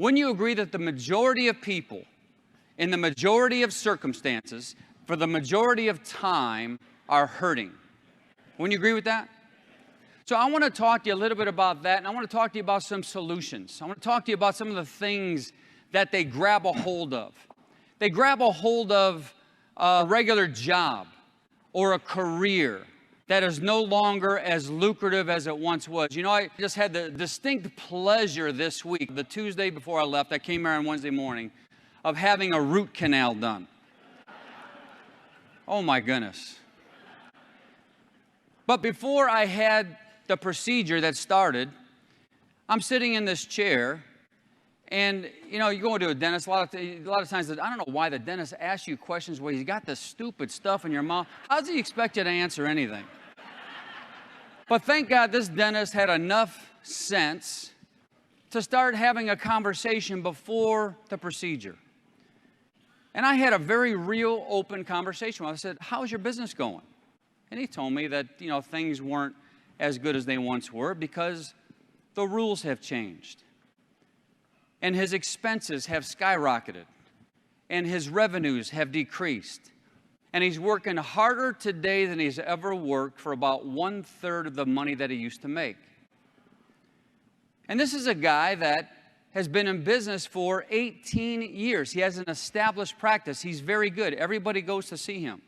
Wouldn't you agree that the majority of people, in the majority of circumstances, for the majority of time, are hurting? Wouldn't you agree with that? So I want to talk to you a little bit about that, and I want to talk to you about some solutions. I want to talk to you about some of the things that they grab a hold of. They grab a hold of a regular job or a career that is no longer as lucrative as it once was. You know, I just had the distinct pleasure this week, the Tuesday before I left, I came here on Wednesday morning, of having a root canal done. Oh my goodness. But before I had the procedure that started, I'm sitting in this chair, and you know, you go into a dentist, a lot of times, I don't know why the dentist asks you questions where you got this stupid stuff in your mouth. How does he expect you to answer anything? But thank God this dentist had enough sense to start having a conversation before the procedure. And I had a very real, open conversation. I said, how's your business going? And he told me that, you know, things weren't as good as they once were because the rules have changed. And his expenses have skyrocketed. And his revenues have decreased. And he's working harder today than he's ever worked for about 1/3 of the money that he used to make. And this is a guy that has been in business for 18 years. He has an established practice. He's very good. Everybody goes to see him.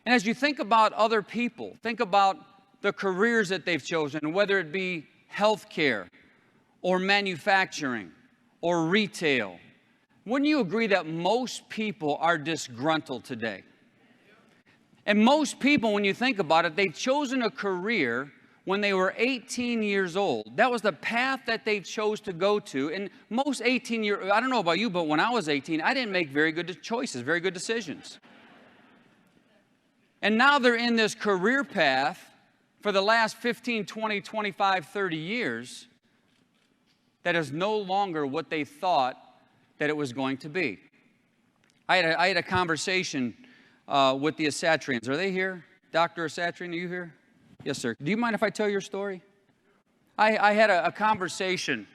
And as you think about other people, think about the careers that they've chosen, whether it be healthcare or manufacturing or retail. Wouldn't you agree that most people are disgruntled today? And most people, when you think about it, they've chosen a career when they were 18 years old. That was the path that they chose to go to. And most 18-year-olds, I don't know about you, but when I was 18, I didn't make very good choices, very good decisions. And now they're in this career path for the last 15, 20, 25, 30 years that is no longer what they thought that it was going to be. I had a conversation with the Asatrians. Are they here? Dr. Asatrian, are you here? Yes, sir. Do you mind if I tell your story? I had a conversation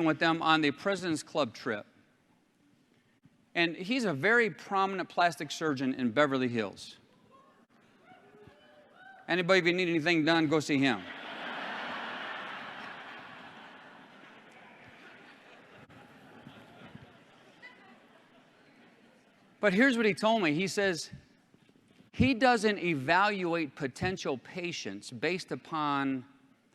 with them on the President's Club trip. And he's a very prominent plastic surgeon in Beverly Hills. Anybody, if you need anything done, go see him. But here's what he told me. He says he doesn't evaluate potential patients based upon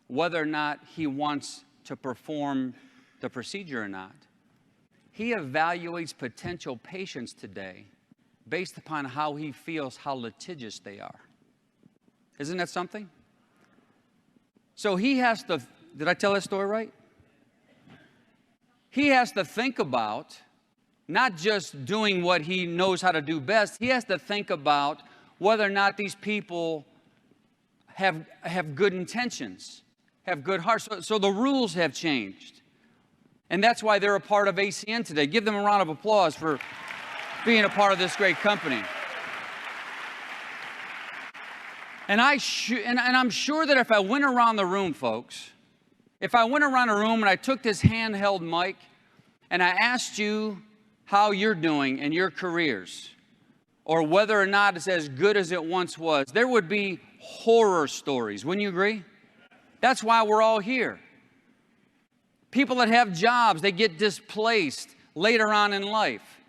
whether or not he wants to perform the procedure or not. He evaluates potential patients today based upon how he feels, how litigious they are. Isn't that something? So he has to, did I tell that story right? He has to think about not just doing what he knows how to do best, he has to think about whether or not these people have good intentions, have good hearts. So the rules have changed. And that's why they're a part of ACN today. Give them a round of applause for being a part of this great company. And I'm sure that if I went around the room, folks, if I went around a room and I took this handheld mic and I asked you how you're doing in your careers, or whether or not it's as good as it once was, there would be horror stories. Wouldn't you agree? That's why we're all here. People that have jobs, they get displaced later on in life.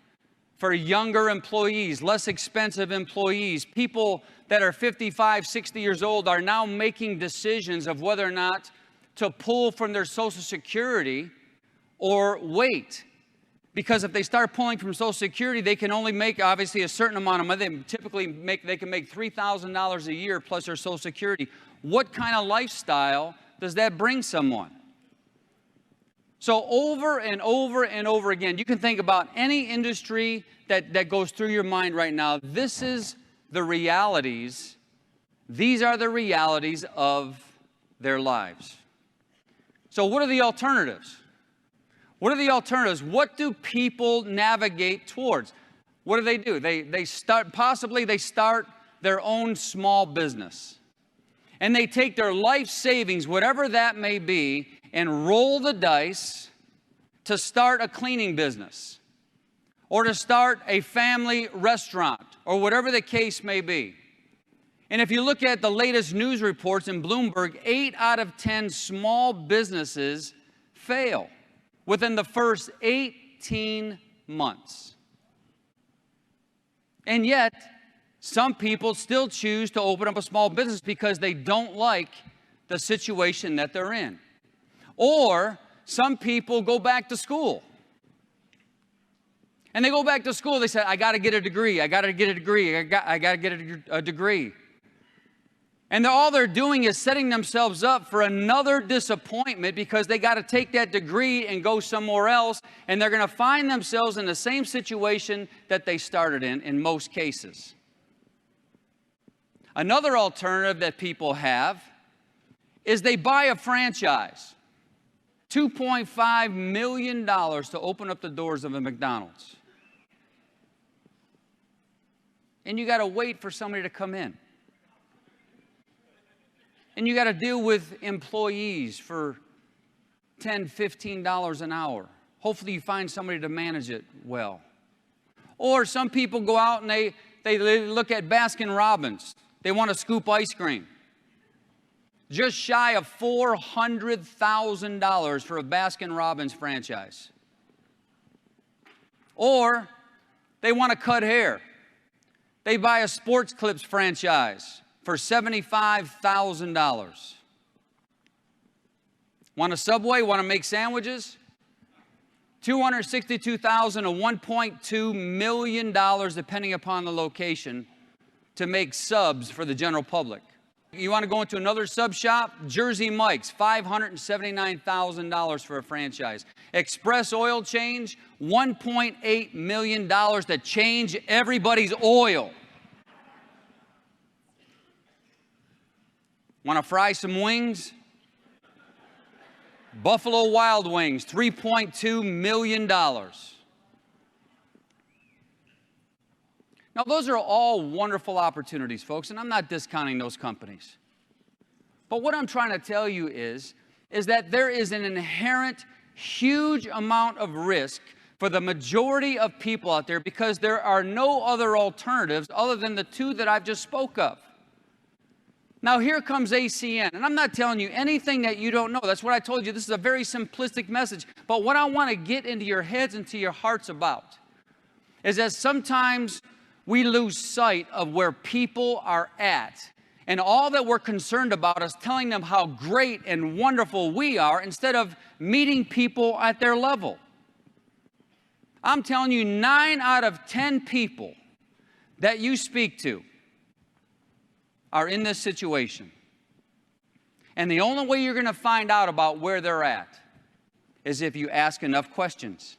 For younger employees, less expensive employees, people that are 55, 60 years old are now making decisions of whether or not to pull from their Social Security or wait. Because if they start pulling from Social Security, they can only make, obviously, a certain amount of money. They can make $3,000 a year plus their Social Security. What kind of lifestyle does that bring someone? So over and over and over again, you can think about any industry that goes through your mind right now. This is the realities. These are the realities of their lives. So what are the alternatives? What are the alternatives? What do people navigate towards? What do? They start their own small business. And they take their life savings, whatever that may be, and roll the dice to start a cleaning business or to start a family restaurant or whatever the case may be. And if you look at the latest news reports in Bloomberg, 8 out of 10 small businesses fail within the first 18 months. And yet, some people still choose to open up a small business because they don't like the situation that they're in. Or some people go back to school. And they go back to school, they say, I got to get a degree, I got to get a degree, I got to get a degree. And all they're doing is setting themselves up for another disappointment because they got to take that degree and go somewhere else, and they're going to find themselves in the same situation that they started in most cases. Another alternative that people have is they buy a franchise. $2.5 million to open up the doors of a McDonald's. And you got to wait for somebody to come in. And you got to deal with employees for $10, $15 an hour. Hopefully you find somebody to manage it well. Or some people go out and they look at Baskin-Robbins. They want to scoop ice cream. Just shy of $400,000 for a Baskin-Robbins franchise. Or they want to cut hair. They buy a Sports Clips franchise for $75,000. Want a Subway? Want to make sandwiches? $262,000 to $1.2 million, depending upon the location, to make subs for the general public. You want to go into another sub shop? Jersey Mike's, $579,000 for a franchise. Express Oil Change, $1.8 million to change everybody's oil. Want to fry some wings? Buffalo Wild Wings, $3.2 million. Now, those are all wonderful opportunities, folks, and I'm not discounting those companies. But what I'm trying to tell you is that there is an inherent huge amount of risk for the majority of people out there because there are no other alternatives other than the two that I've just spoke of. Now, here comes ACN, and I'm not telling you anything that you don't know. That's what I told you. This is a very simplistic message. But what I want to get into your heads and to your hearts about is that sometimes we lose sight of where people are at. And all that we're concerned about is telling them how great and wonderful we are instead of meeting people at their level. I'm telling you, 9 out of 10 people that you speak to are in this situation. And the only way you're going to find out about where they're at is if you ask enough questions.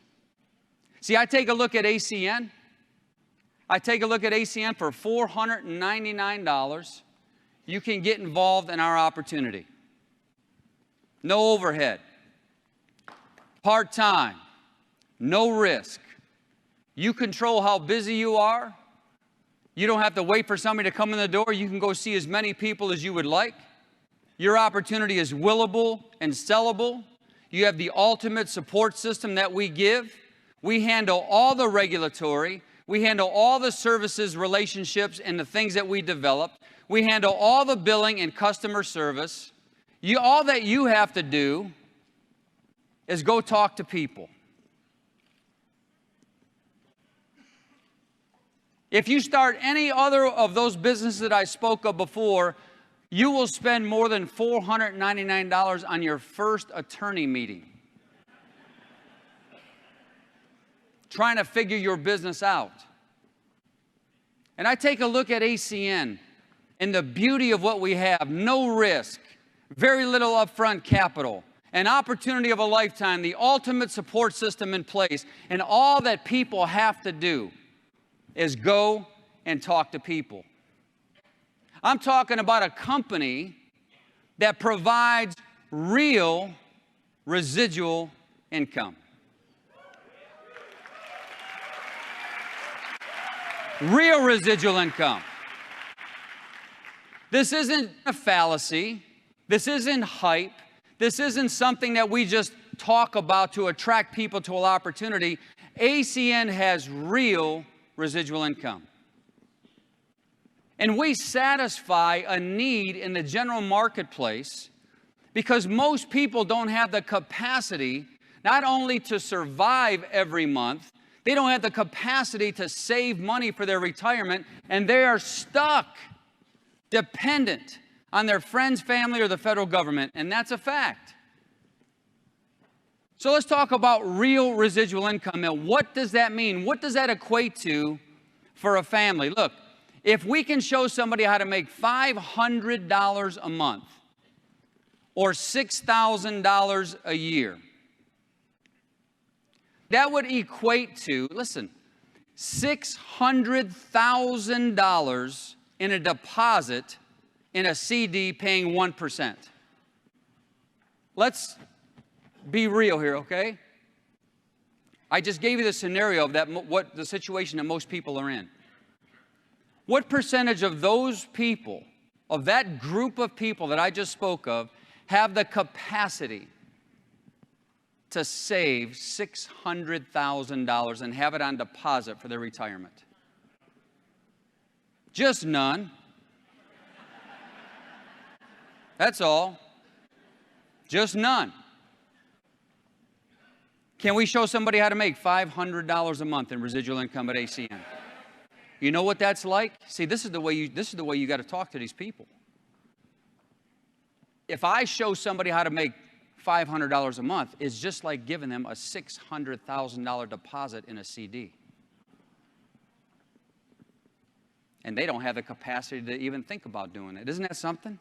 See, I take a look at ACN. I take a look at ACN for $499. You can get involved in our opportunity. No overhead. Part-time. No risk. You control how busy you are. You don't have to wait for somebody to come in the door. You can go see as many people as you would like. Your opportunity is willable and sellable. You have the ultimate support system that we give. We handle all the regulatory. We handle all the services, relationships, and the things that we develop. We handle all the billing and customer service. All that you have to do is go talk to people. If you start any other of those businesses that I spoke of before, you will spend more than $499 on your first attorney meeting, trying to figure your business out. And I take a look at ACN and the beauty of what we have: no risk, very little upfront capital, an opportunity of a lifetime, the ultimate support system in place, and all that people have to do is go and talk to people. I'm talking about a company that provides real residual income. Real residual income. This isn't a fallacy. This isn't hype. This isn't something that we just talk about to attract people to an opportunity, ACN has real residual income. And we satisfy a need in the general marketplace because most people don't have the capacity not only to survive every month, they don't have the capacity to save money for their retirement, and they are stuck, dependent on their friends, family, or the federal government, and that's a fact. So let's talk about real residual income. Now, what does that mean? What does that equate to for a family? Look, if we can show somebody how to make $500 a month or $6,000 a year, that would equate to, listen, $600,000 in a deposit in a CD paying 1%. Let's be real here, okay? I just gave you the scenario of that, what the situation that most people are in. What percentage of those people, of that group of people that I just spoke of, have the capacity to save $600,000 and have it on deposit for their retirement? Just none. That's all. Just none. Can we show somebody how to make $500 a month in residual income at ACN? You know what that's like? See, this is the way you got to talk to these people. If I show somebody how to make $500 a month, it's just like giving them a $600,000 deposit in a CD. And they don't have the capacity to even think about doing it. Isn't that something?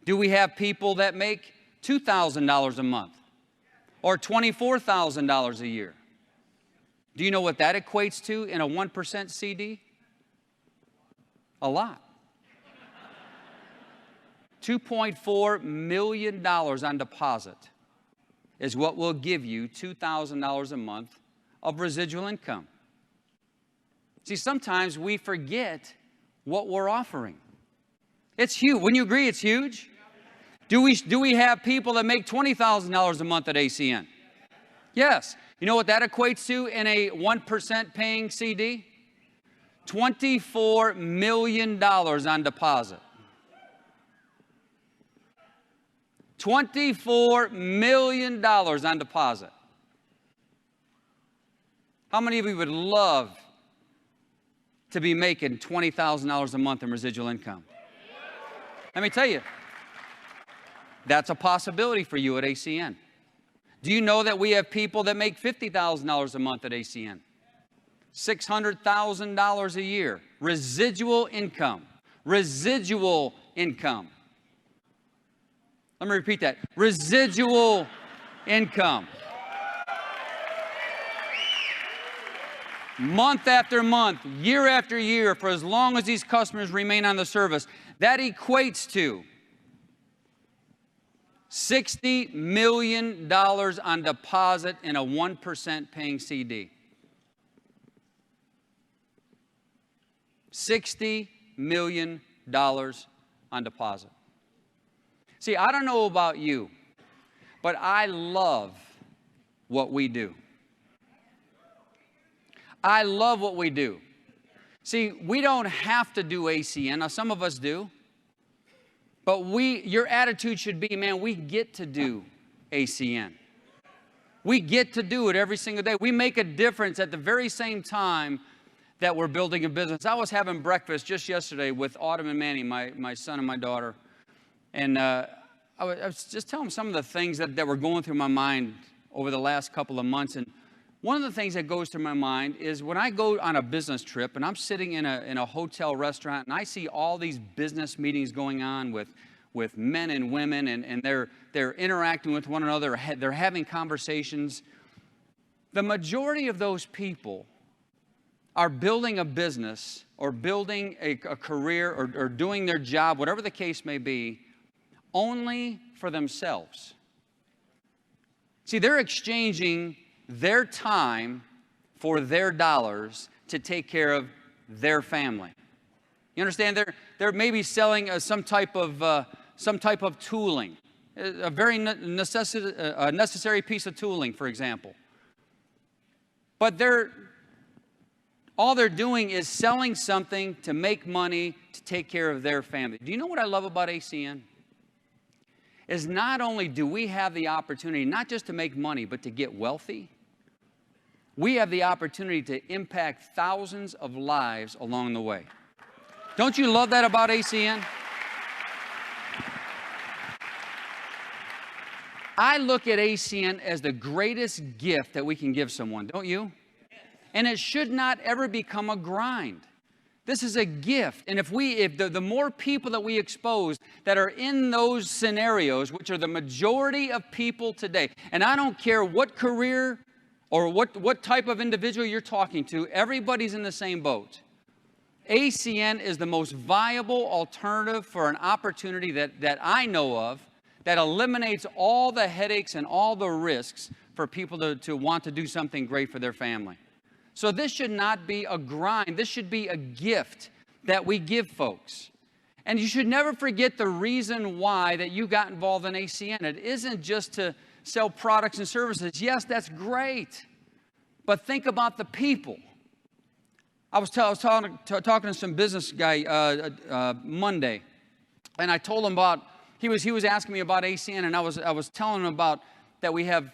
Do we have people that make $2,000 a month or $24,000 a year? Do you know what that equates to in a 1% CD? A lot. $2.4 million on deposit is what will give you $2,000 a month of residual income. See, sometimes we forget what we're offering. It's huge. Wouldn't you agree it's huge? Do we have people that make $20,000 a month at ACN? Yes. You know what that equates to in a 1% paying CD? $24 million on deposit. $24 million on deposit. How many of you would love to be making $20,000 a month in residual income? Let me tell you, that's a possibility for you at ACN. Do you know that we have people that make $50,000 a month at ACN? $600,000 a year. Residual income. Residual income. Let me repeat that. Residual income. Month after month, year after year, for as long as these customers remain on the service, that equates to $60 million on deposit in a 1% paying CD. $60 million on deposit. See, I don't know about you, but I love what we do. I love what we do. See, we don't have to do ACN. Now, some of us do. But your attitude should be, man, we get to do ACN. We get to do it every single day. We make a difference at the very same time that we're building a business. I was having breakfast just yesterday with Autumn and Manny, my son and my daughter. And I was just telling them some of the things that were going through my mind over the last couple of months. And one of the things that goes through my mind is when I go on a business trip and I'm sitting in a hotel restaurant and I see all these business meetings going on with men and women and they're interacting with one another, they're having conversations. The majority of those people are building a business or building a career or doing their job, whatever the case may be, only for themselves. See, they're exchanging their time for their dollars to take care of their family. You understand? They're maybe selling some type of tooling, a very necessary piece of tooling, for example. But all they're doing is selling something to make money to take care of their family. Do you know what I love about ACN? Is not only do we have the opportunity not just to make money, but to get wealthy, we have the opportunity to impact thousands of lives along the way. Don't you love that about ACN? I look at ACN as the greatest gift that we can give someone, don't you? And it should not ever become a grind. This is a gift. And if the more people that we expose that are in those scenarios, which are the majority of people today, and I don't care what career or what type of individual you're talking to, everybody's in the same boat. ACN is the most viable alternative for an opportunity that I know of that eliminates all the headaches and all the risks for people to want to do something great for their family. So this should not be a grind. This should be a gift that we give folks. And you should never forget the reason why that you got involved in ACN. It isn't just to sell products and services. Yes, that's great. But think about the people. I was talking to some business guy Monday, and I told him about, he was asking me about ACN, and I was telling him about that we have,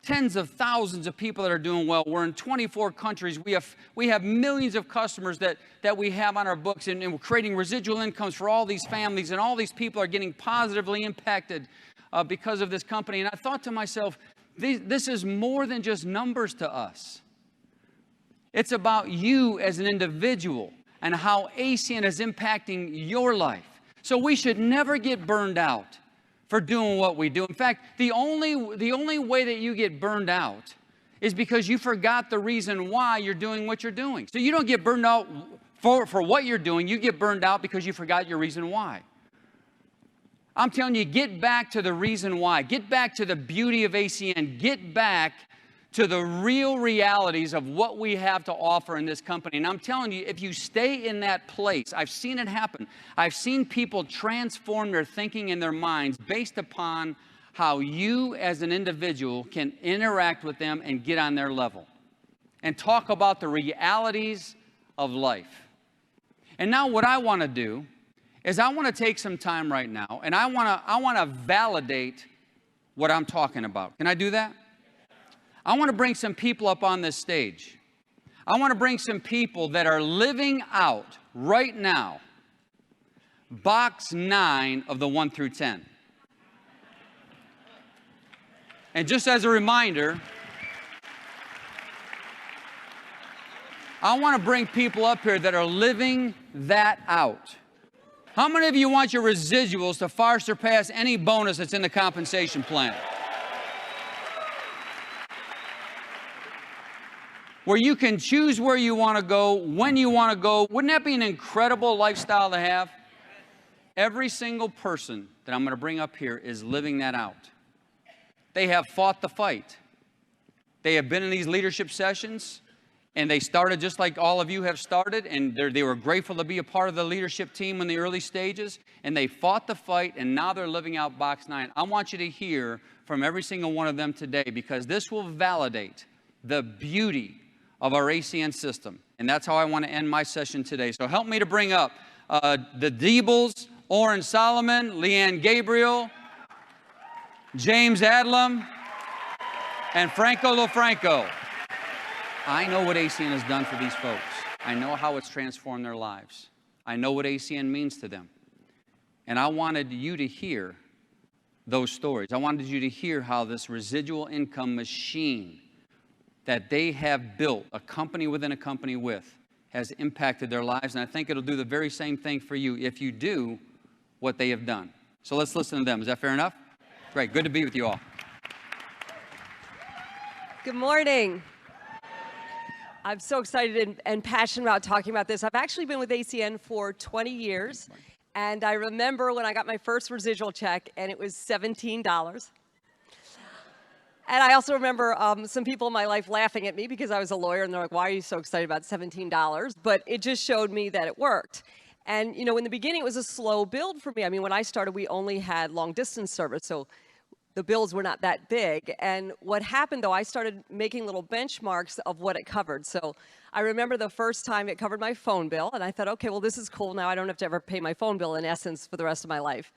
tens of thousands of people that are doing well. We're in 24 countries. We have millions of customers that we have on our books, and we're creating residual incomes for all these families, and all these people are getting positively impacted because of this company. And I thought to myself, this is more than just numbers to us. It's about you as an individual and how ACN is impacting your life. So we should never get burned out for doing what we do. In fact, the only way that you get burned out is because you forgot the reason why you're doing what you're doing. So you don't get burned out for what you're doing. You get burned out because you forgot your reason why. I'm telling you, get back to the reason why. Get back to the beauty of ACN. Get back to the real realities of what we have to offer in this company. And I'm telling you, if you stay in that place, I've seen it happen. I've seen people transform their thinking and their minds based upon how you as an individual can interact with them and get on their level and talk about the realities of life. And now what I want to do is I want to take some time right now, and I want to validate what I'm talking about. Can I do that? I want to bring some people up on this stage. I want to bring some people that are living out right now box 9 of the 1 through 10. And just as a reminder, I want to bring people up here that are living that out. How many of you want your residuals to far surpass any bonus that's in the compensation plan? Where you can choose where you want to go, when you want to go. Wouldn't that be an incredible lifestyle to have? Every single person that I'm going to bring up here is living that out. They have fought the fight. They have been in these leadership sessions, and they started just like all of you have started, and they were grateful to be a part of the leadership team in the early stages, and they fought the fight, and now they're living out box 9. I want you to hear from every single one of them today, because this will validate the beauty of our ACN system. And that's how I want to end my session today. So help me to bring up the Diebels, Oren Solomon, Leanne Gabriel, James Adlam, and Franco LoFranco. I know what ACN has done for these folks. I know how it's transformed their lives. I know what ACN means to them. And I wanted you to hear those stories. I wanted you to hear how this residual income machine that they have built, a company within a company with, has impacted their lives. And I think it'll do the very same thing for you if you do what they have done. So let's listen to them. Is that fair enough? Great. Good to be with you all. Good morning. I'm so excited and passionate about talking about this. I've actually been with ACN for 20 years. And I remember when I got my first residual check, and it was $17. And I also remember some people in my life laughing at me because I was a lawyer, and they're like, why are you so excited about $17? But it just showed me that it worked. And, you know, in the beginning, it was a slow build for me. I mean, when I started, we only had long distance service, so the bills were not that big. And what happened, though, I started making little benchmarks of what it covered. So I remember the first time it covered my phone bill, and I thought, okay, well, this is cool. Now I don't have to ever pay my phone bill, in essence, for the rest of my life.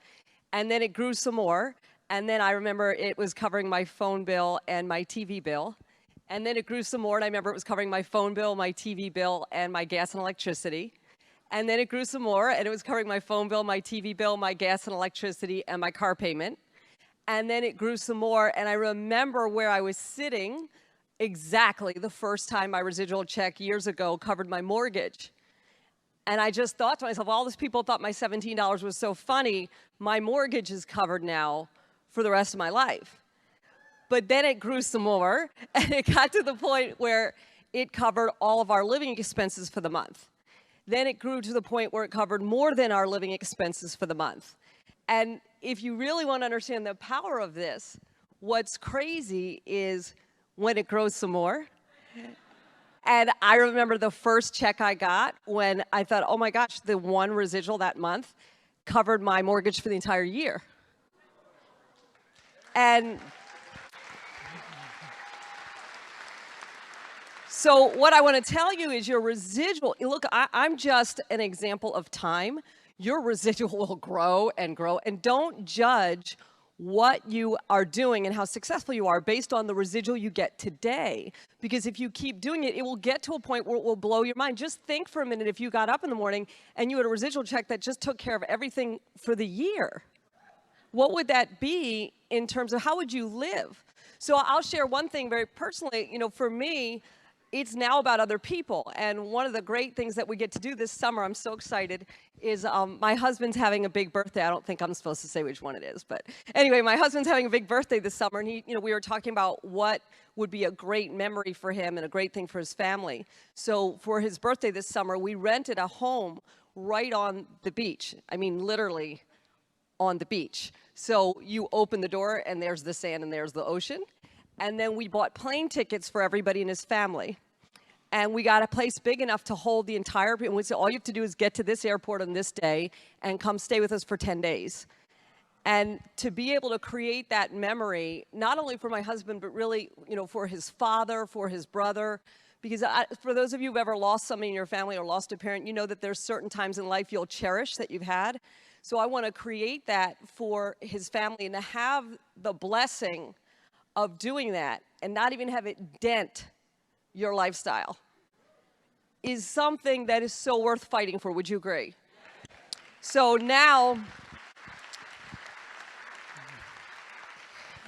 And then it grew some more. And then I remember it was covering my phone bill and my TV bill. And then it grew some more, and I remember it was covering my phone bill, my TV bill, and my gas and electricity. And then it grew some more, and it was covering my phone bill, my TV bill, my gas and electricity, and my car payment. And then it grew some more, and I remember where I was sitting exactly the first time my residual check years ago covered my mortgage. And I just thought to myself, all these people thought my $17 was so funny, my mortgage is covered now for the rest of my life. But then it grew some more, and it got to the point where it covered all of our living expenses for the month. Then it grew to the point where it covered more than our living expenses for the month. And if you really want to understand the power of this, what's crazy is when it grows some more. And I remember the first check I got when I thought, oh my gosh, the one residual that month covered my mortgage for the entire year. And so what I want to tell you is your residual, look, I'm just an example of time. Your residual will grow, and don't judge what you are doing and how successful you are based on the residual you get today. Because if you keep doing it, it will get to a point where it will blow your mind. Just think for a minute if you got up in the morning and you had a residual check that just took care of everything for the year. What would that be in terms of how would you live? So I'll share one thing very personally. You know, for me, it's now about other people. And one of the great things that we get to do this summer, I'm so excited, is my husband's having a big birthday. I don't think I'm supposed to say which one it is. But anyway, my husband's having a big birthday this summer. And we were talking about what would be a great memory for him and a great thing for his family. So for his birthday this summer, we rented a home right on the beach. I mean, literally on the beach. So you open the door and there's the sand and there's the ocean. And then we bought plane tickets for everybody in his family. And we got a place big enough to hold the entire, and we said, all you have to do is get to this airport on this day and come stay with us for 10 days. And to be able to create that memory, not only for my husband, but really, for his father, for his brother, because for those of you who've ever lost somebody in your family or lost a parent, you know that there's certain times in life you'll cherish that you've had. So I want to create that for his family and to have the blessing of doing that and not even have it dent your lifestyle is something that is so worth fighting for. Would you agree? So now,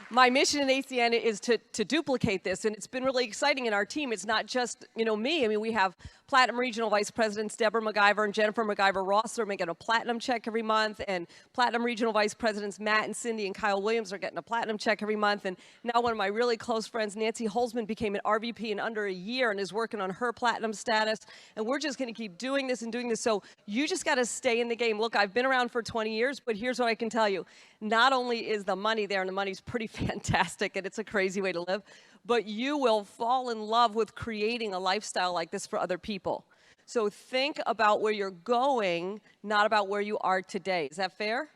my mission in ACN is to duplicate this, and it's been really exciting in our team. It's not just, me. I mean, we have Platinum Regional Vice Presidents Deborah McIver and Jennifer McIver-Ross. They're making a Platinum check every month, and Platinum Regional Vice Presidents Matt and Cindy and Kyle Williams are getting a Platinum check every month. And now one of my really close friends, Nancy Holzman, became an RVP in under a year and is working on her Platinum status. And we're just going to keep doing this and doing this. So you just got to stay in the game. Look, I've been around for 20 years, but here's what I can tell you. Not only is the money there, and the money's pretty fantastic, and it's a crazy way to live, but you will fall in love with creating a lifestyle like this for other people. So think about where you're going, not about where you are today. Is that fair?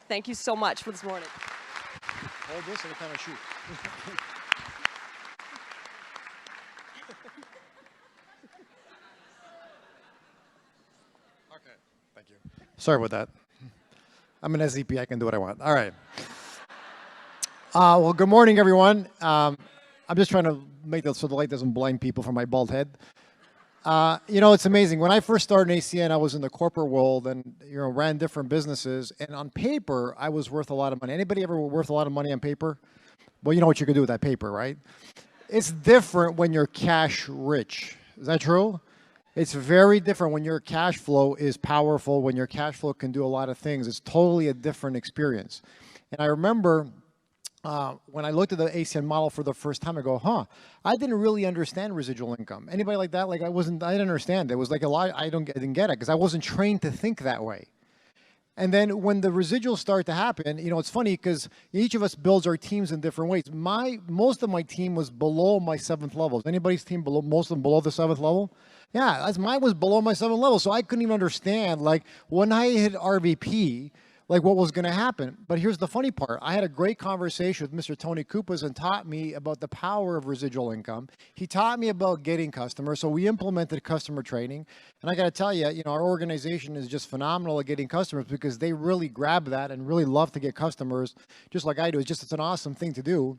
Thank you so much for this morning. Hold this and kind of shoot. Okay, thank you. Sorry about that. I'm an SVP, I can do what I want. All right. Well, good morning, everyone. I'm just trying to make that so the light doesn't blind people from my bald head. It's amazing. When I first started in ACN, I was in the corporate world and, ran different businesses. And on paper, I was worth a lot of money. Anybody ever worth a lot of money on paper? Well, you know what you can do with that paper, right? It's different when you're cash rich. Is that true? It's very different when your cash flow is powerful, when your cash flow can do a lot of things. It's totally a different experience. And I remember when I looked at the ACN model for the first time, I go, I didn't really understand residual income. Anybody like that? Like I didn't understand. It was like a lot, I didn't get it because I wasn't trained to think that way. And then when the residuals start to happen, you know, it's funny because each of us builds our teams in different ways. Most of my team was below my 7th level. Is anybody's team below, most of them below the 7th level? Yeah, mine was below my 7th level. So I couldn't even understand, like, when I hit RVP, like what was going to happen. But here's the funny part. I had a great conversation with Mr. Tony Kupas and taught me about the power of residual income. He taught me about getting customers. So we implemented customer training. And I got to tell you, you know, our organization is just phenomenal at getting customers because they really grab that and really love to get customers just like I do. It's an awesome thing to do.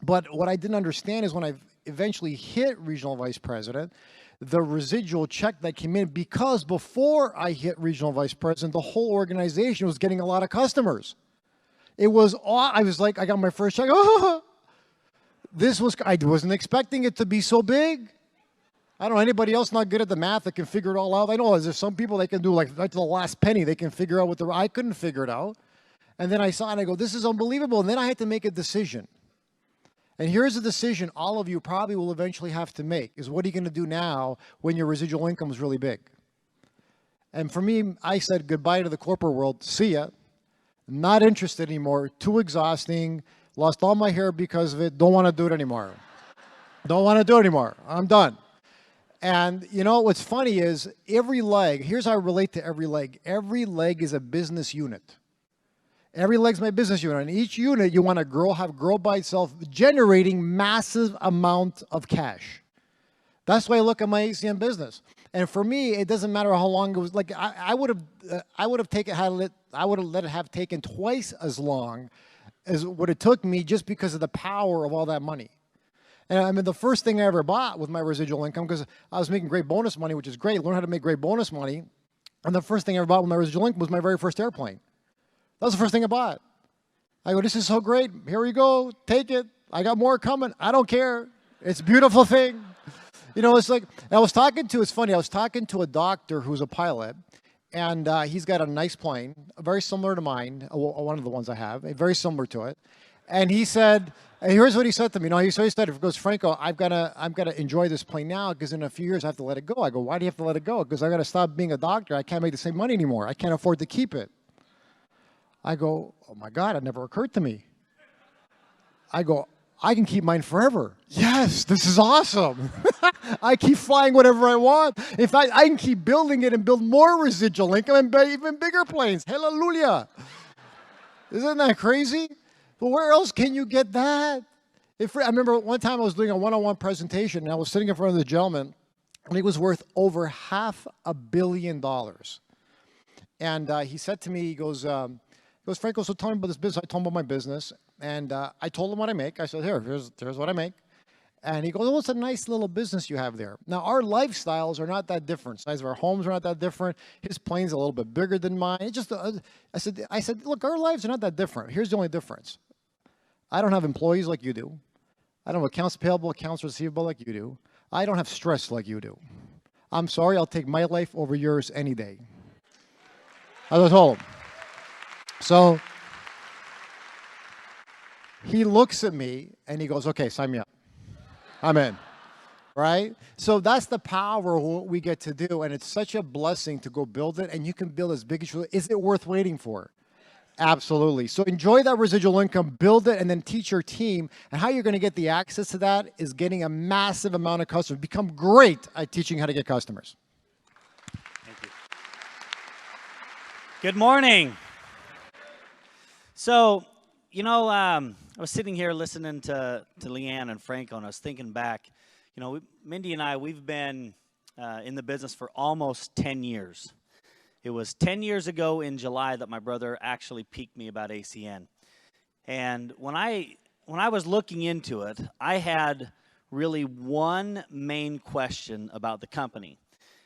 But what I didn't understand is when I eventually hit regional vice president, the residual check that came in, because before I hit regional vice president, the whole organization was getting a lot of customers. It was, I was like, I got my first check. Oh, I wasn't expecting it to be so big. I don't know, anybody else not good at the math that can figure it all out? I know there's some people that can do like right to the last penny, they can figure out I couldn't figure it out. And then I saw it and I go, this is unbelievable. And then I had to make a decision. And here's a decision all of you probably will eventually have to make, is what are you going to do now when your residual income is really big? And for me, I said goodbye to the corporate world. See ya. Not interested anymore. Too exhausting. Lost all my hair because of it. Don't want to do it anymore. Don't want to do it anymore. I'm done. And you know, what's funny is every leg, here's how I relate to every leg. Every leg is a business unit. Every leg's my business unit. And each unit you want to have grow by itself, generating massive amount of cash. That's why I look at my ACN business. And for me, it doesn't matter how long it was. Like I would have let it have taken twice as long as what it took me just because of the power of all that money. And I mean, the first thing I ever bought with my residual income, because I was making great bonus money, which is great, learn how to make great bonus money. And the first thing I ever bought with my residual income was my very first airplane. That was the first thing I bought. I go, this is so great. Here we go. Take it. I got more coming. I don't care. It's a beautiful thing. You know, it's like, it's funny, I was talking to a doctor who's a pilot, and he's got a nice plane, very similar to mine, one of the ones I have, very similar to it. And he said, and here's what he said to me. He said, he goes, Franco, I've got to enjoy this plane now because in a few years I have to let it go. I go, why do you have to let it go? Because I got to stop being a doctor. I can't make the same money anymore. I can't afford to keep it. I go, oh my God, it never occurred to me. I go, I can keep mine forever. Yes, this is awesome. I keep flying whatever I want. In fact, I can keep building it and build more residual income and buy even bigger planes. Hallelujah. Isn't that crazy? But where else can you get that? I remember one time I was doing a one-on-one presentation and I was sitting in front of the gentleman and he was worth over $500 million. And he said to me, he goes, Franco, so tell me about this business. I told him about my business, and I told him what I make. I said, here's what I make. And he goes, oh, it's a nice little business you have there. Now, our lifestyles are not that different. Size of our homes are not that different. His plane's a little bit bigger than mine. It just, I said, look, our lives are not that different. Here's the only difference. I don't have employees like you do. I don't have accounts payable, accounts receivable like you do. I don't have stress like you do. I'm sorry, I'll take my life over yours any day. I was told him. So he looks at me and he goes, okay, sign me up. I'm in, right? So that's the power of what we get to do. And it's such a blessing to go build it. And you can build as big as you. Is it worth waiting for? Absolutely. So enjoy that residual income, build it, and then teach your team. And how you're going to get the access to that is getting a massive amount of customers. Become great at teaching how to get customers. Thank you. Good morning. So, you know, I was sitting here listening to Leanne and Franco, and I was thinking back. You know, Mindy and I, we've been in the business for almost 10 years. It was 10 years ago in July that my brother actually piqued me about ACN. And when I was looking into it, I had really one main question about the company.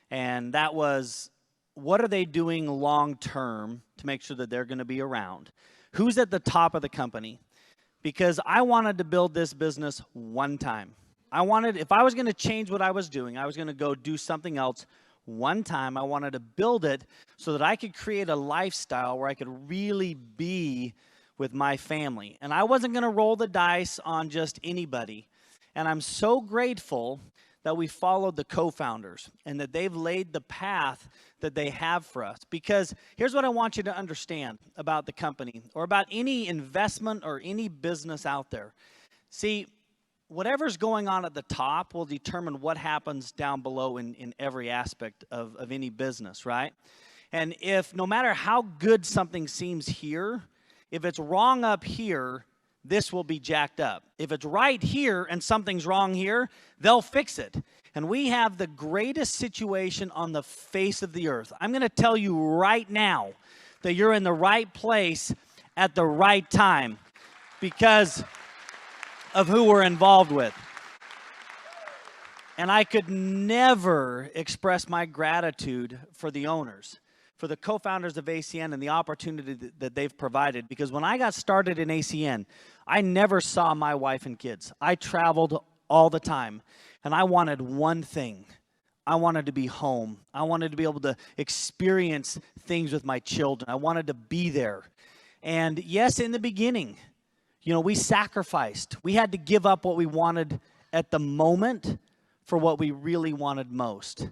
And that was, what are they doing long term to make sure that they're going to be around? Who's at the top of the company? Because I wanted to build this business one time. If I was going to change what I was doing, I was going to go do something else one time. I wanted to build it so that I could create a lifestyle where I could really be with my family. And I wasn't going to roll the dice on just anybody. And I'm so grateful that we followed the co-founders and that they've laid the path that they have for us. Because here's what I want you to understand about the company or about any investment or any business out there. See, whatever's going on at the top will determine what happens down below in every aspect of any business, right? And if no matter how good something seems here, if it's wrong up here, this will be jacked up. If it's right here and something's wrong here, they'll fix it. And we have the greatest situation on the face of the earth. I'm going to tell you right now that you're in the right place at the right time because of who we're involved with. And I could never express my gratitude for the owners, for the co-founders of ACN and the opportunity that they've provided. Because when I got started in ACN, I never saw my wife and kids. I traveled all the time, and I wanted one thing. I wanted to be home. I wanted to be able to experience things with my children. I wanted to be there. And yes, in the beginning, you know, we sacrificed. We had to give up what we wanted at the moment for what we really wanted most.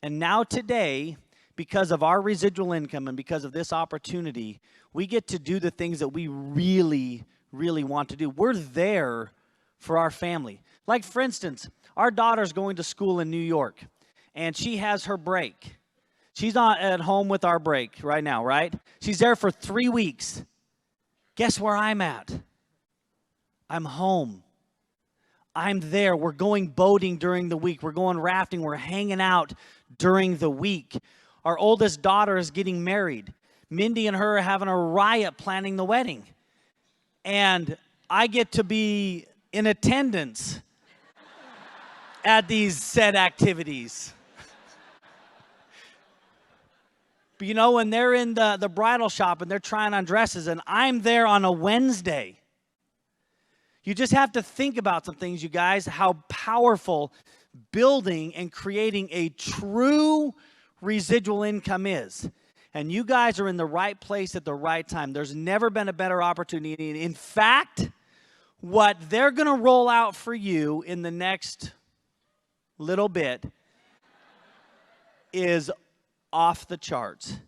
And now today, because of our residual income and because of this opportunity, we get to do the things that we really, really want to do. We're there for our family. Like, for instance, our daughter's going to school in New York, and she has her break. She's not at home with our break right now, right? She's there for 3 weeks. Guess where I'm at? I'm home. I'm there. We're going boating during the week. We're going rafting. We're hanging out during the week. Our oldest daughter is getting married. Mindy and her are having a riot planning the wedding. And I get to be in attendance at these said activities. But you know, when they're in the bridal shop and they're trying on dresses and I'm there on a Wednesday, you just have to think about some things, you guys, how powerful building and creating a true residual income is. And you guys are in the right place at the right time. There's never been a better opportunity. In fact, what they're going to roll out for you in the next little bit is off the charts.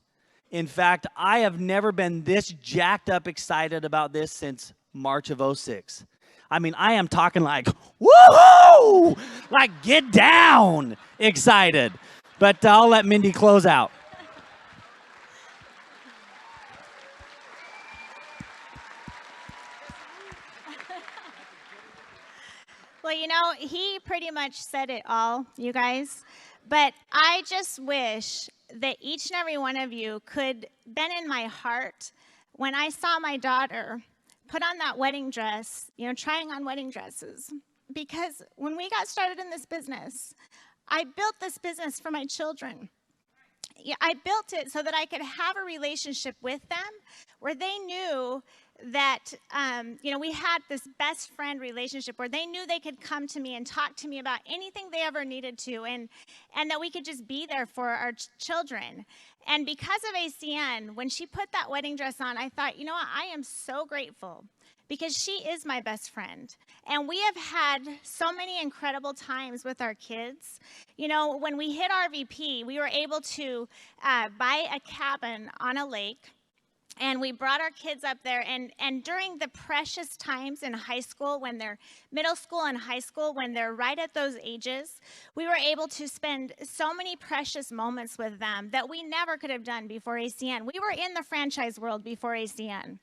In fact, I have never been this jacked up excited about this since March of 06. I mean, I am talking like, woohoo! Like, get down excited. But I'll let Mindy close out. Well, you know, he pretty much said it all, you guys. But I just wish that each and every one of you could been in my heart when I saw my daughter put on that wedding dress, you know, trying on wedding dresses. Because when we got started in this business, I built this business for my children. Yeah, I built it so that I could have a relationship with them where they knew that, you know, we had this best friend relationship where they knew they could come to me and talk to me about anything they ever needed to, and that we could just be there for our children. And because of ACN, when she put that wedding dress on, I thought, you know what, I am so grateful because she is my best friend. And we have had so many incredible times with our kids. You know, when we hit RVP, we were able to buy a cabin on a lake. And we brought our kids up there, and during the precious times in high school, when they're middle school and high school, when they're right at those ages, we were able to spend so many precious moments with them that we never could have done before ACN. We were in the franchise world before ACN,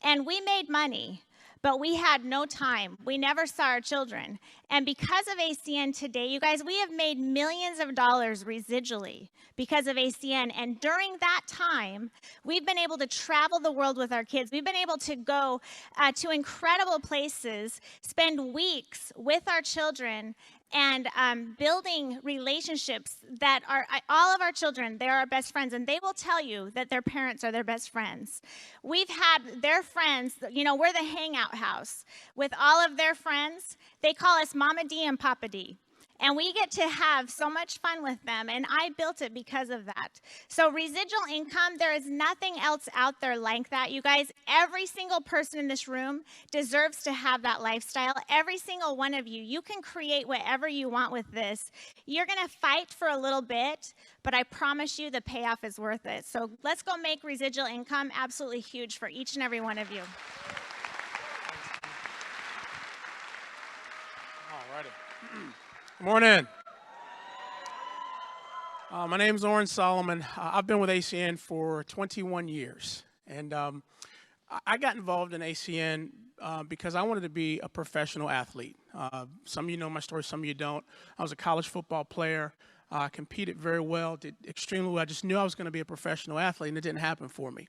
and we made money, but we had no time. We never saw our children. And because of ACN today, you guys, we have made millions of dollars residually because of ACN. And during that time, we've been able to travel the world with our kids. We've been able to go to incredible places, spend weeks with our children, and building relationships that are, all of our children, they're our best friends, and they will tell you that their parents are their best friends. We've had their friends, you know, we're the hangout house with all of their friends. They call us Mama D and Papa D. And we get to have so much fun with them, and I built it because of that. So residual income, there is nothing else out there like that. You guys, every single person in this room deserves to have that lifestyle. Every single one of you, you can create whatever you want with this. You're going to fight for a little bit, but I promise you the payoff is worth it. So let's go make residual income absolutely huge for each and every one of you. All righty. Good morning. My name is Oren Solomon. I've been with ACN for 21 years. And I got involved in ACN because I wanted to be a professional athlete. Some of you know my story, some of you don't. I was a college football player. I competed very well, did extremely well. I just knew I was going to be a professional athlete, and it didn't happen for me.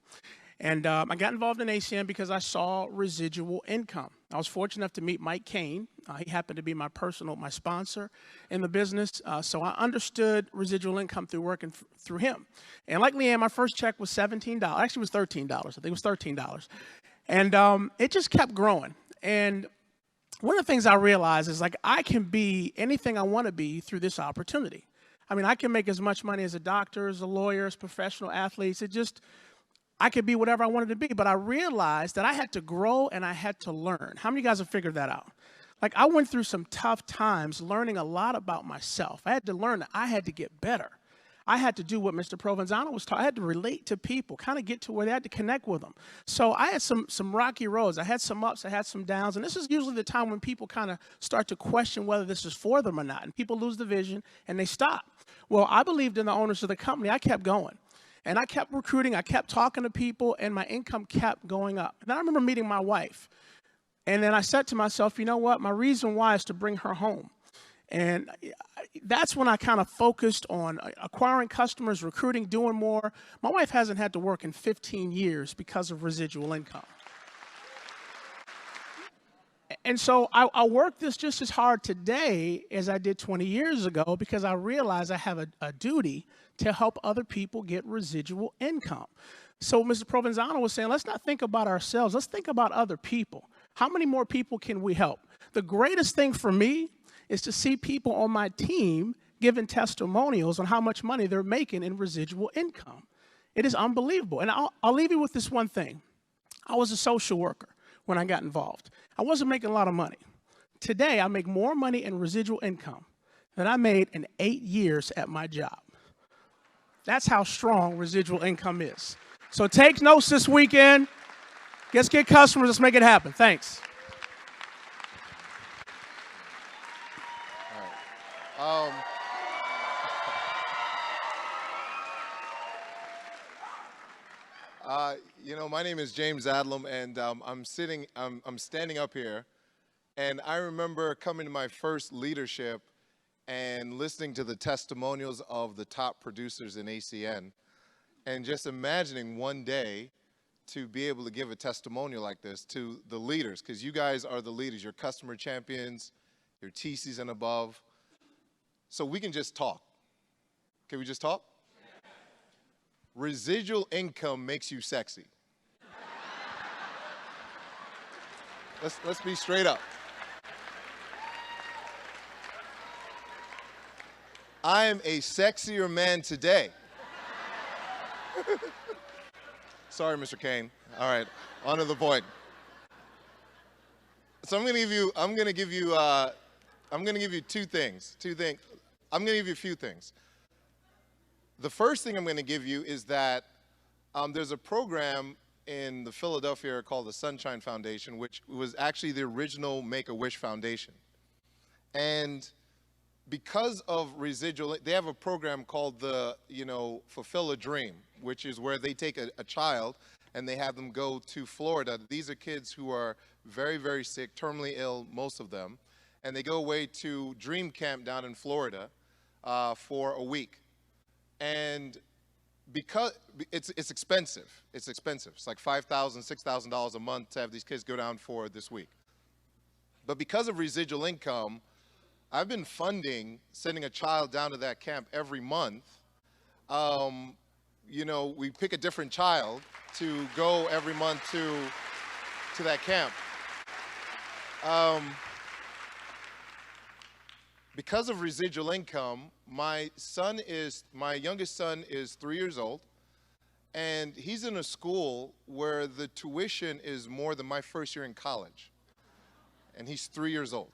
And I got involved in ACN because I saw residual income. I was fortunate enough to meet Mike Kane. He happened to be my sponsor in the business. So I understood residual income through working through him. And like Leanne, my first check was $17. Actually, it was $13. I think it was $13. And it just kept growing. And one of the things I realized is, like, I can be anything I want to be through this opportunity. I mean, I can make as much money as a doctor, as a lawyer, as professional athletes. I could be whatever I wanted to be, but I realized that I had to grow and I had to learn. How many of you guys have figured that out? Like, I went through some tough times learning a lot about myself. I had to learn that I had to get better. I had to do what Mr. Provenzano was taught. I had to relate to people, kind of get to where they had to connect with them. So I had some rocky roads. I had some ups, I had some downs, and this is usually the time when people kind of start to question whether this is for them or not, and people lose the vision and they stop. Well, I believed in the owners of the company. I kept going. And I kept recruiting, I kept talking to people, and my income kept going up. And then I remember meeting my wife. And then I said to myself, you know what? My reason why is to bring her home. And that's when I kind of focused on acquiring customers, recruiting, doing more. My wife hasn't had to work in 15 years because of residual income. And so I work this just as hard today as I did 20 years ago because I realize I have a duty to help other people get residual income. So Mr. Provenzano was saying, let's not think about ourselves. Let's think about other people. How many more people can we help? The greatest thing for me is to see people on my team giving testimonials on how much money they're making in residual income. It is unbelievable. And I'll leave you with this one thing. I was a social worker when I got involved. I wasn't making a lot of money. Today, I make more money in residual income than I made in 8 years at my job. That's how strong residual income is. So take notes this weekend. Let's get customers. Let's make it happen. Thanks. All right. You know, my name is James Adlam, and I'm standing up here, and I remember coming to my first leadership and listening to the testimonials of the top producers in ACN, and just imagining one day to be able to give a testimonial like this to the leaders, because you guys are the leaders. You're customer champions, you're TCs and above. So we can just talk. Can we just talk? Residual income makes you sexy. Let's be straight up. I am a sexier man today. Sorry, Mr. Kane. All right, on to the point. So I'm going to give you two things. I'm going to give you a few things. The first thing I'm going to give you is that there's a program in the Philadelphia area called the Sunshine Foundation, which was actually the original Make-A-Wish Foundation. And because of residual, they have a program called the, Fulfill a Dream, which is where they take a child and they have them go to Florida. These are kids who are very, very sick, terminally ill, most of them. And they go away to Dream Camp down in Florida for a week. And because it's expensive. It's like $5,000, $6,000 a month to have these kids go down for this week. But because of residual income, I've been funding sending a child down to that camp every month. We pick a different child to go every month to that camp. because of residual income, my youngest son is 3 years old, and he's in a school where the tuition is more than my first year in college, and he's 3 years old.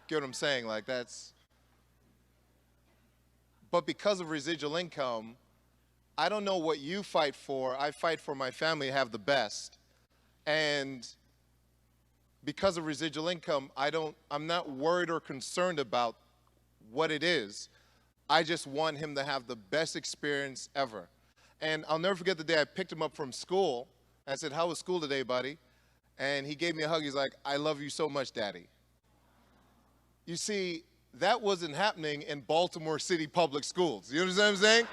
Get what I'm saying? Like, that's, but because of residual income, I don't know what you fight for. I fight for my family to have the best. And because of residual income, I'm not worried or concerned about what it is. I just want him to have the best experience ever. And I'll never forget the day I picked him up from school. I said, "How was school today, buddy?" And he gave me a hug. He's like, "I love you so much, Daddy." You see, that wasn't happening in Baltimore City public schools. You understand what I'm saying?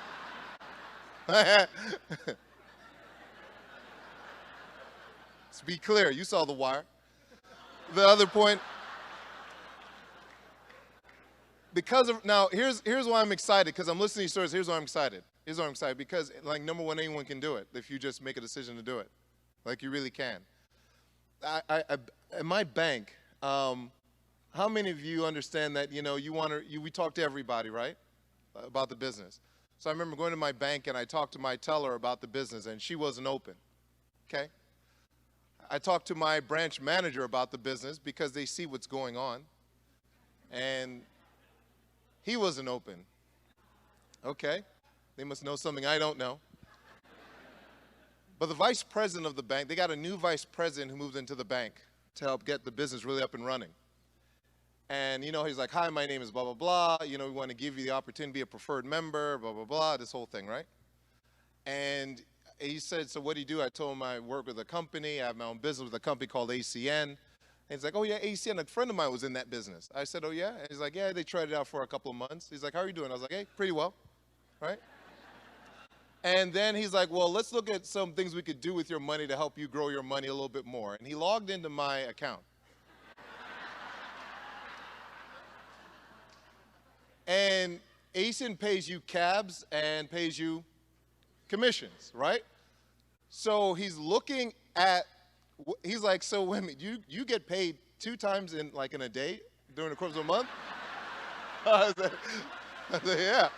Let's be clear. You saw The Wire. The other point, now here's why I'm excited, because I'm listening to these stories. Here's why I'm excited. Because, like, number one, anyone can do it if you just make a decision to do it. Like, you really can. At my bank, how many of you understand that, we talk to everybody, right, about the business? So I remember going to my bank and I talked to my teller about the business, and she wasn't open, okay? I talked to my branch manager about the business because they see what's going on, and he wasn't open. Okay, they must know something I don't know. But the vice president of the bank, they got a new vice president who moved into the bank to help get the business really up and running. And, he's like, "Hi, my name is blah, blah, blah. We want to give you the opportunity to be a preferred member, blah, blah, blah," this whole thing, right? And he said, "So what do you do?" I told him I work with a company. I have my own business with a company called ACN. And he's like, "Oh, yeah, ACN. A friend of mine was in that business." I said, "Oh, yeah?" And he's like, "Yeah, they tried it out for a couple of months." He's like, "How are you doing?" I was like, "Hey, pretty well," right? And then he's like, "Well, let's look at some things we could do with your money to help you grow your money a little bit more." And he logged into my account. And ACN pays you cabs and pays you commissions, right? So he's looking at, he's like, "So wait a minute, you get paid 2 times in a day during the course of a month?" I said, "Yeah."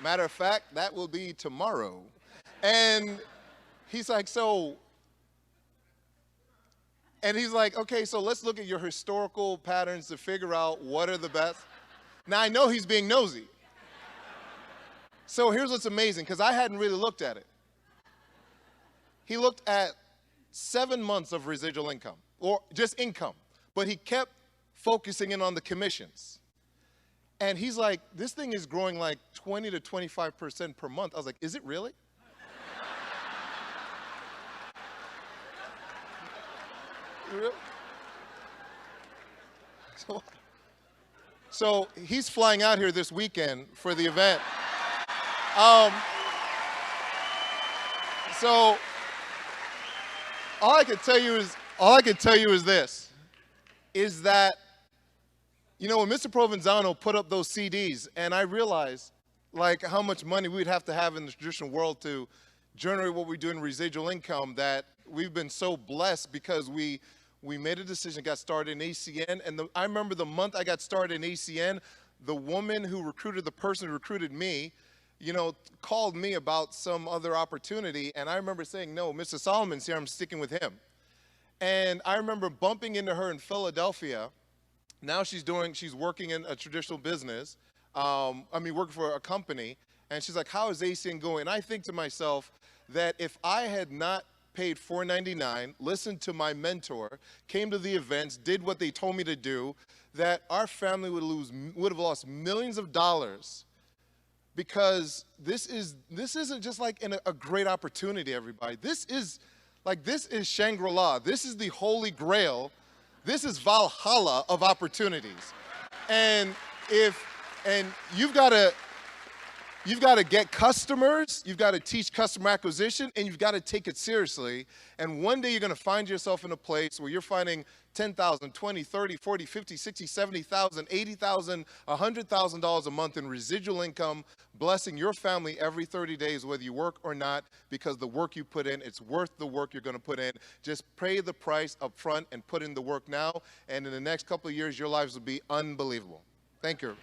Matter of fact, that will be tomorrow. And he's like, and he's like, "Okay, so let's look at your historical patterns to figure out what are the best." Now, I know he's being nosy. So here's what's amazing, because I hadn't really looked at it. He looked at 7 months of residual income, or just income, but he kept focusing in on the commissions. And he's like, "This thing is growing like 20 to 25% per month." I was like, "Is it really?" So he's flying out here this weekend for the event. So all I can tell you is this, is that, when Mr. Provenzano put up those CDs, and I realized how much money we'd have to have in the traditional world to generate what we do in residual income, that we've been so blessed because we made a decision, got started in ACN, and I remember the month I got started in ACN, the woman who recruited the person who recruited me, called me about some other opportunity, and I remember saying, "No, Mr. Solomon's here, I'm sticking with him." And I remember bumping into her in Philadelphia. Now she's working in a traditional business, working for a company, and she's like, "How is ACN going?" And I think to myself that if I had not paid $4.99, listened to my mentor, came to the events, did what they told me to do, that our family would have lost millions of dollars, because this isn't just a great opportunity, everybody. This is Shangri-La. This is the Holy Grail. This is Valhalla of opportunities. And you've got to, You've got to get customers, you've got to teach customer acquisition, and you've got to take it seriously. And one day you're going to find yourself in a place where you're finding $10,000, $20,000, $30,000, $40,000, $50,000, $60,000, $70,000, $80,000, $100,000 a month in residual income, blessing your family every 30 days, whether you work or not, because the work you put in, it's worth the work you're going to put in. Just pay the price up front and put in the work now, and in the next couple of years, your lives will be unbelievable. Thank you.